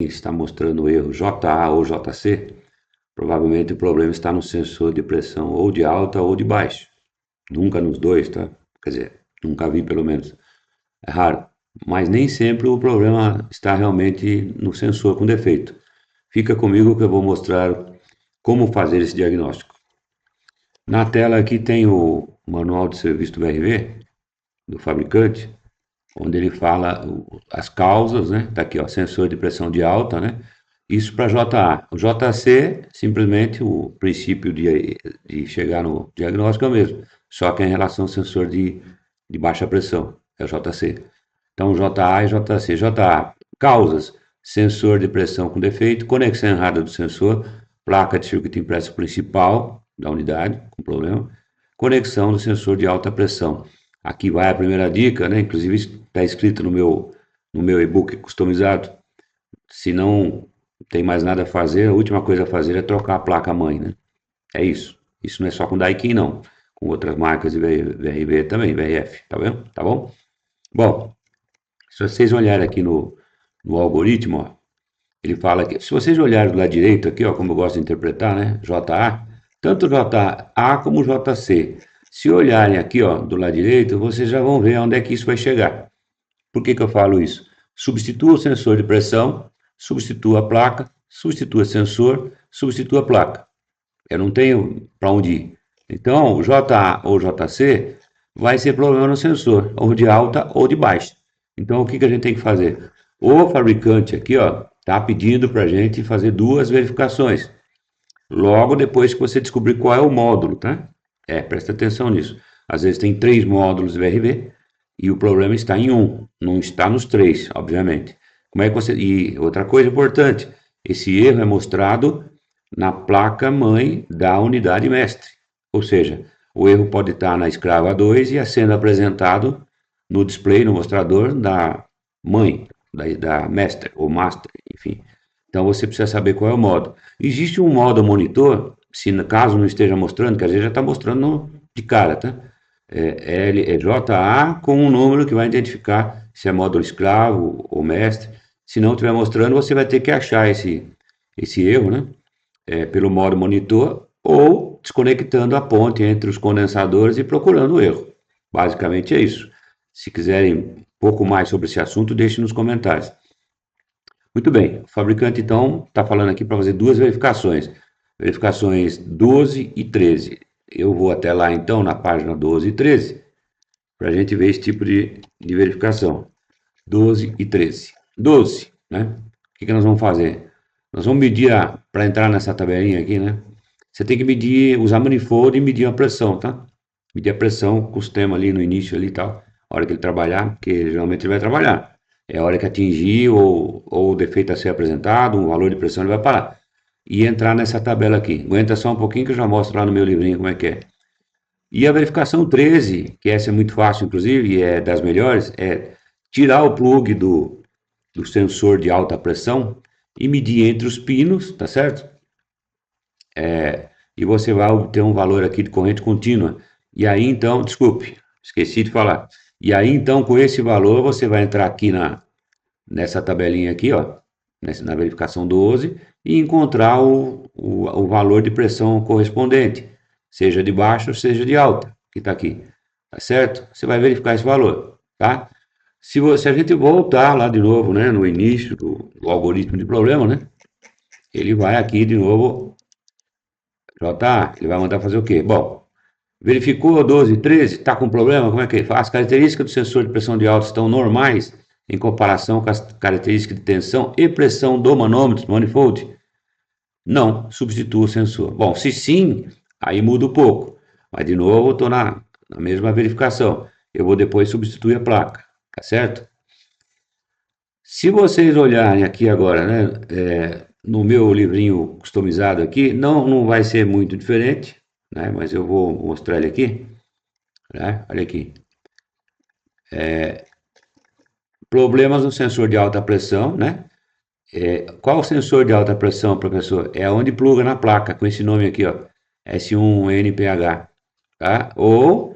está mostrando o erro JA ou JC, provavelmente o problema está no sensor de pressão ou de alta ou de baixa. Nunca nos dois, tá? Quer dizer, nunca vi pelo menos. É raro. Mas nem sempre o problema está realmente no sensor com defeito. Fica comigo que eu vou mostrar como fazer esse diagnóstico. Na tela aqui tem o manual de serviço do VRV, do fabricante, onde ele fala as causas, né? Tá aqui, ó, sensor de pressão de alta, né? Isso para JA. O JC, simplesmente o princípio de chegar no diagnóstico é o mesmo, só que é em relação ao sensor de baixa pressão, é o JC. Então, JA e JC. JA, causas, sensor de pressão com defeito, conexão errada do sensor, placa de circuito impresso principal da unidade, com problema, conexão do sensor de alta pressão. Aqui vai a primeira dica, né? Inclusive está escrito no meu e-book customizado. Se não tem mais nada a fazer, a última coisa a fazer é trocar a placa-mãe, né? É isso. Isso não é só com Daikin, não. Com outras marcas de VRV também, VRF, tá vendo? Tá bom? Bom, se vocês olharem aqui no algoritmo, ó, ele fala que, se vocês olharem do lado direito aqui, ó, como eu gosto de interpretar, né? JA, tanto JA como JC. Se olharem aqui, ó, do lado direito, vocês já vão ver onde é que isso vai chegar. Por que que eu falo isso? Substitua o sensor de pressão, substitua a placa, substitua sensor, substitua a placa. Eu não tenho para onde ir. Então, o JA ou JC vai ser problema no sensor, ou de alta ou de baixa. Então, o que que a gente tem que fazer? O fabricante aqui, ó, tá pedindo para a gente fazer duas verificações. Logo depois que você descobrir qual é o módulo, tá? Presta atenção nisso. Às vezes tem 3 módulos VRV e o problema está em um, não está nos 3, obviamente. Como é que você... E outra coisa importante, esse erro é mostrado na placa-mãe da unidade mestre. Ou seja, o erro pode estar na escrava 2 e sendo apresentado no display, no mostrador da mãe, da mestre ou master, enfim. Então você precisa saber qual é o modo. Existe um modo monitor, se no caso não esteja mostrando, que às vezes já está mostrando de cara, tá? É JA com um número que vai identificar se é módulo escravo ou mestre. Se não estiver mostrando, você vai ter que achar esse erro, né? Pelo modo monitor ou desconectando a ponte entre os condensadores e procurando o erro. Basicamente é isso. Se quiserem um pouco mais sobre esse assunto, deixe nos comentários. Muito bem, o fabricante então está falando aqui para fazer duas verificações. Verificações 12 e 13. Eu vou até lá então, na página 12 e 13, para a gente ver esse tipo de verificação. 12 e 13. 12, né? O que nós vamos fazer? Nós vamos medir, para entrar nessa tabelinha aqui, né? Você tem que medir, usar manifold e medir a pressão, tá? Medir a pressão com o sistema ali no início ali e tal. A hora que ele trabalhar, porque geralmente ele vai trabalhar. É a hora que atingir ou o defeito a ser apresentado, um valor de pressão, ele vai parar. E entrar nessa tabela aqui. Aguenta só um pouquinho que eu já mostro lá no meu livrinho como é que é. E a verificação 13, que essa é muito fácil, inclusive, e é das melhores, é tirar o plug do sensor de alta pressão e medir entre os pinos, tá certo? E você vai obter um valor aqui de corrente contínua. E aí então, desculpe, esqueci de falar. E aí então, com esse valor, você vai entrar aqui nessa tabelinha aqui, ó, na verificação 12, e encontrar o valor de pressão correspondente, seja de baixa ou seja de alta, que está aqui, tá certo? Você vai verificar esse valor, tá? Se a gente voltar lá de novo, né, no início do algoritmo de problema, né, ele vai aqui de novo, ele vai mandar fazer o quê? Bom, verificou 12, 13, está com problema, como é que é? As características do sensor de pressão de alta estão normais em comparação com as características de tensão e pressão do manômetro, manifold? Não, substitua o sensor. Bom, se sim, aí muda um pouco. Mas de novo, estou na mesma verificação. Eu vou depois substituir a placa, tá certo? Se vocês olharem aqui agora, né, no meu livrinho customizado aqui, não vai ser muito diferente, né, mas eu vou mostrar ele aqui, né, olha aqui. Problemas no sensor de alta pressão, né? Qual o sensor de alta pressão, professor? É onde pluga na placa, com esse nome aqui, ó, S1NPH, tá? Ou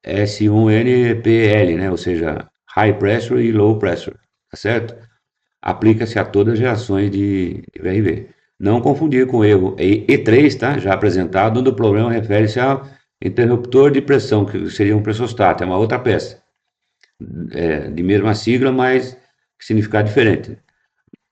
S1NPL, né? Ou seja, High Pressure e Low Pressure, tá certo? aplica-se a todas as gerações de VRV. Não confundir com o erro E3, tá? Já apresentado, onde o problema refere-se ao interruptor de pressão, que seria um pressostato, é uma outra peça. De mesma sigla, mas significado diferente.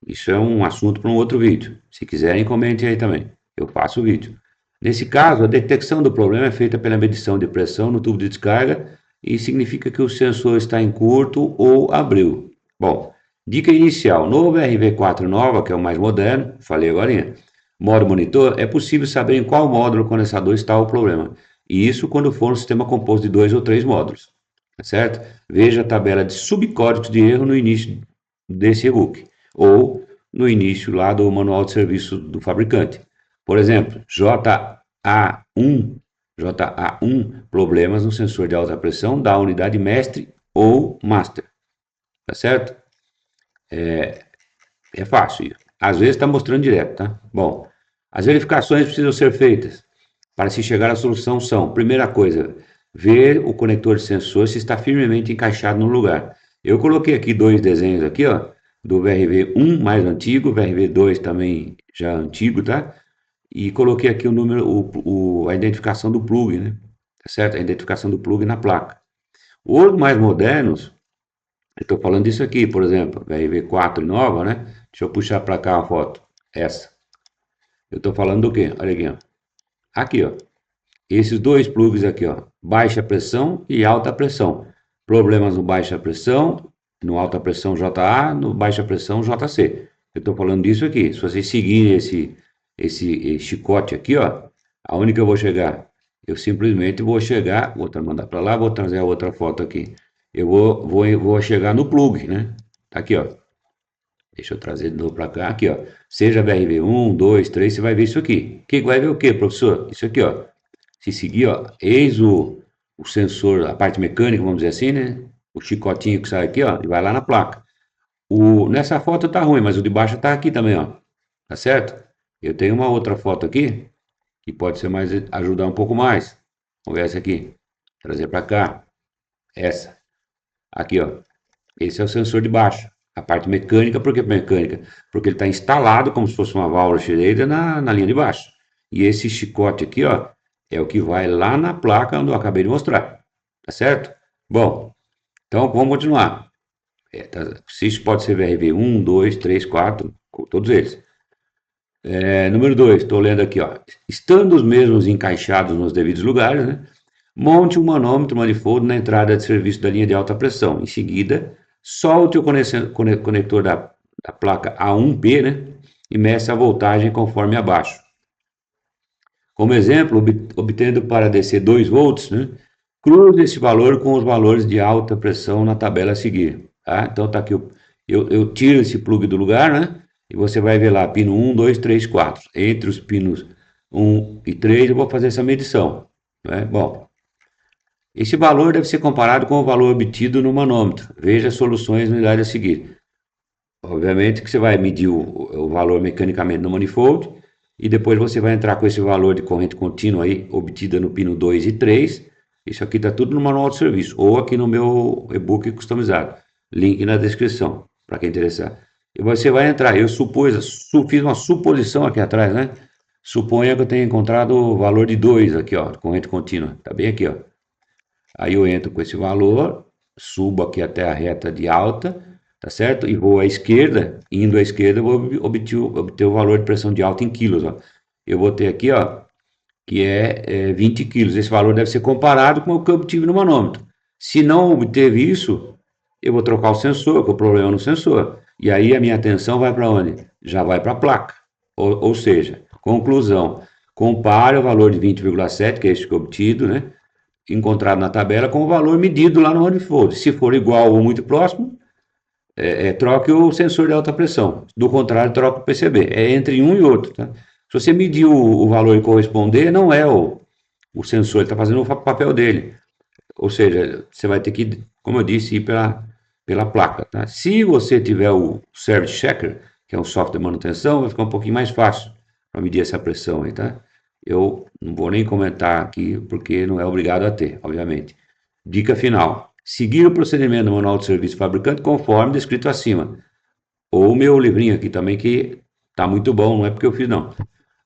Isso é um assunto para um outro vídeo. Se quiserem, comentem aí também. Eu faço o vídeo. Nesse caso, a detecção do problema é feita pela medição de pressão no tubo de descarga e significa que o sensor está em curto ou abriu. Bom, dica inicial. No VRV4 Nova, que é o mais moderno, falei agora, modo monitor, é possível saber em qual módulo condensador está o problema. E isso quando for um sistema composto de 2 ou 3 módulos. Tá certo? Veja a tabela de subcódigos de erro no início desse e-book ou no início lá do manual de serviço do fabricante. Por exemplo, JA1, problemas no sensor de alta pressão da unidade mestre ou master. Tá certo? É fácil. Às vezes está mostrando direto, tá? Bom, as verificações precisam ser feitas para se chegar à solução são, primeira coisa, ver o conector de sensor se está firmemente encaixado no lugar. Eu coloquei aqui 2 desenhos aqui, ó, do VRV1 mais antigo, VRV2 também já antigo, tá? E coloquei aqui o número, a identificação do plug, né? Tá certo? A identificação do plug na placa. Os mais modernos, eu estou falando disso aqui, por exemplo, VRV4 nova, né? Deixa eu puxar para cá a foto, essa. Eu estou falando do quê? Olha aqui, ó. Aqui, ó. Esses 2 plugs aqui, ó. Baixa pressão e alta pressão. Problemas no baixa pressão, no alta pressão JA, no baixa pressão JC. Eu estou falando disso aqui. Se vocês seguirem esse chicote aqui, ó, aonde que eu vou chegar? Eu simplesmente vou chegar, vou mandar para lá, vou trazer a outra foto aqui. Eu vou chegar no plug, né? Tá aqui, ó. Deixa eu trazer de novo para cá, aqui, ó. Seja BRV1, 2, 3, você vai ver isso aqui. Que vai ver o que, professor? Isso aqui, ó. Se seguir, ó, eis o sensor, a parte mecânica, vamos dizer assim, né? O chicotinho que sai aqui, ó, e vai lá na placa. Nessa foto tá ruim, mas o de baixo tá aqui também, ó. Tá certo? Eu tenho uma outra foto aqui, que pode ser mais, ajudar um pouco mais. Vamos ver essa aqui. Trazer para cá. Essa. Aqui, ó. Esse é o sensor de baixo. A parte mecânica, por que mecânica? Porque ele está instalado como se fosse uma válvula Schrader na linha de baixo. E esse chicote aqui, ó, é o que vai lá na placa onde eu acabei de mostrar. Tá certo? Bom, então vamos continuar. Isso pode ser VRV1, 2, 3, 4, todos eles. Número 2, estou lendo aqui, ó. Estando os mesmos encaixados nos devidos lugares, né? Monte um manômetro manifold na entrada de serviço da linha de alta pressão. Em seguida, solte o conector da placa A1P, né? E meça a voltagem conforme abaixo. Como exemplo, obtendo para DC 2 volts, né? Cruze esse valor com os valores de alta pressão na tabela a seguir. Tá? Então, tá aqui, eu tiro esse plug do lugar, né? E você vai ver lá, pino 1, 2, 3, 4. Entre os pinos 1 e 3, eu vou fazer essa medição. Né? Bom, esse valor deve ser comparado com o valor obtido no manômetro. Veja as soluções na unidade a seguir. Obviamente que você vai medir o valor mecanicamente no manifold e depois você vai entrar com esse valor de corrente contínua aí, obtida no pino 2 e 3. Isso aqui está tudo no manual de serviço ou aqui no meu e-book customizado. Link na descrição, para quem interessar. E você vai entrar, eu fiz uma suposição aqui atrás, né? Suponha que eu tenha encontrado o valor de 2 aqui, ó, corrente contínua. Tá bem aqui, ó. Aí eu entro com esse valor, subo aqui até a reta de alta, tá certo? E vou à esquerda, indo à esquerda, eu vou obter o valor de pressão de alta em quilos, ó. Eu vou ter aqui, ó, que é 20 quilos. Esse valor deve ser comparado com o que eu obtive no manômetro. Se não obteve isso, eu vou trocar o sensor, com o problema no sensor. E aí a minha atenção vai para onde? Já vai para a placa. Ou seja, conclusão, compare o valor de 20,7, que é este que eu obtido, né? Encontrado na tabela, com o valor medido lá no manifold. Se for igual ou muito próximo, troque o sensor de alta pressão. Do contrário, troque o PCB. É entre um e outro. Tá? Se você medir o valor e corresponder, não é o sensor, ele está fazendo o papel dele. Ou seja, você vai ter que, como eu disse, ir pela placa. Tá? Se você tiver o Service Checker, que é um software de manutenção, vai ficar um pouquinho mais fácil para medir essa pressão aí, tá? Eu não vou nem comentar aqui, porque não é obrigado a ter, obviamente. Dica final. Seguir o procedimento do manual de serviço do fabricante conforme descrito acima. Ou o meu livrinho aqui também, que está muito bom, não é porque eu fiz, não.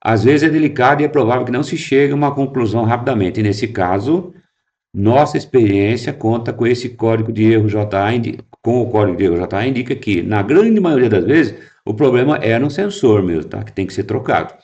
Às vezes é delicado e é provável que não se chegue a uma conclusão rapidamente. E nesse caso, nossa experiência conta com esse código de erro JA, com o código de erro JA indica que, na grande maioria das vezes, o problema é no sensor mesmo, tá? Que tem que ser trocado.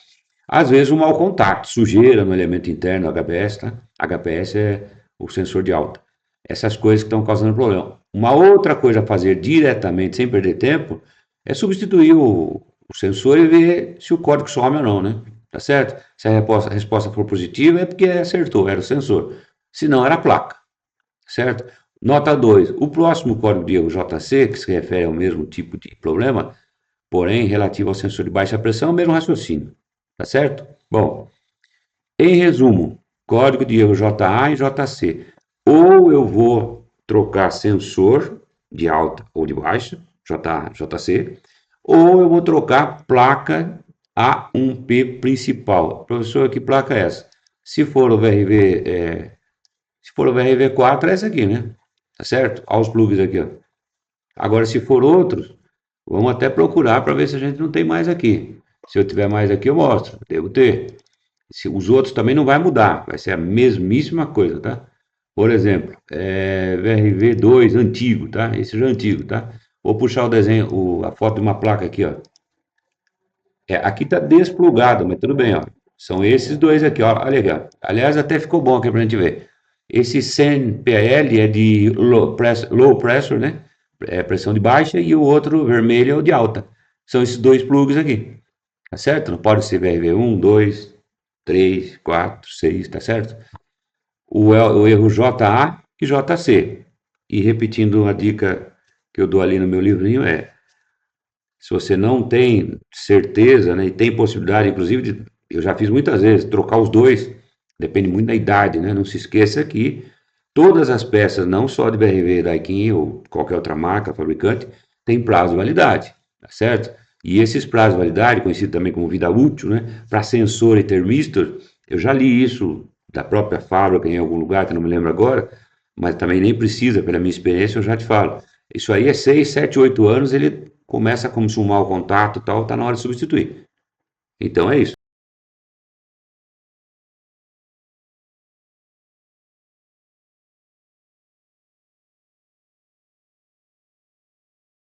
Às vezes um mau contato, sujeira no elemento interno, HPS, tá? HPS é o sensor de alta. Essas coisas que estão causando problema. Uma outra coisa a fazer diretamente, sem perder tempo, é substituir o sensor e ver se o código some ou não, né? Tá certo? Se a resposta for positiva, é porque acertou, era o sensor. Se não, era a placa, certo? Nota 2. O próximo código de erro JC, que se refere ao mesmo tipo de problema, porém relativo ao sensor de baixa pressão, é o mesmo raciocínio. Tá certo? Bom, em resumo, código de erro JA e JC. Ou eu vou trocar sensor de alta ou de baixa, JA, JC, ou eu vou trocar placa A1P principal. Professor, que placa é essa? Se for o VRV, se for o VRV4, é essa aqui, né? Tá certo? Olha os plugs aqui, ó. Agora, se for outros, vamos até procurar para ver se a gente não tem mais aqui. Se eu tiver mais aqui, eu mostro. Devo ter. Se, os outros também não vai mudar. Vai ser a mesmíssima coisa, tá? Por exemplo, VRV2 antigo, tá? Esse já é antigo, tá? Vou puxar o desenho, a foto de uma placa aqui, ó. Aqui tá desplugado, mas tudo bem, ó. São esses dois aqui, ó. Olha legal. Aliás, até ficou bom aqui pra gente ver. Esse CNPL é de low pressure, né? Pressão de baixa, e o outro vermelho é o de alta. São esses dois plugs aqui. Tá certo? Não pode ser VRV1, 2, 3, 4, 6, tá certo? O erro JA e JC. E repetindo a dica que eu dou ali no meu livrinho se você não tem certeza, né, e tem possibilidade, inclusive, eu já fiz muitas vezes, trocar os dois, depende muito da idade, né? Não se esqueça que todas as peças, não só de BRV, Daikin ou qualquer outra marca, fabricante, tem prazo de validade, tá certo? E esses prazos de validade, conhecido também como vida útil, né, para sensor e termistor, eu já li isso da própria fábrica em algum lugar, que não me lembro agora, mas também nem precisa, pela minha experiência, eu já te falo. Isso aí é 6, 7, 8 anos, ele começa como se um mau contato e tal, tá na hora de substituir. Então é isso.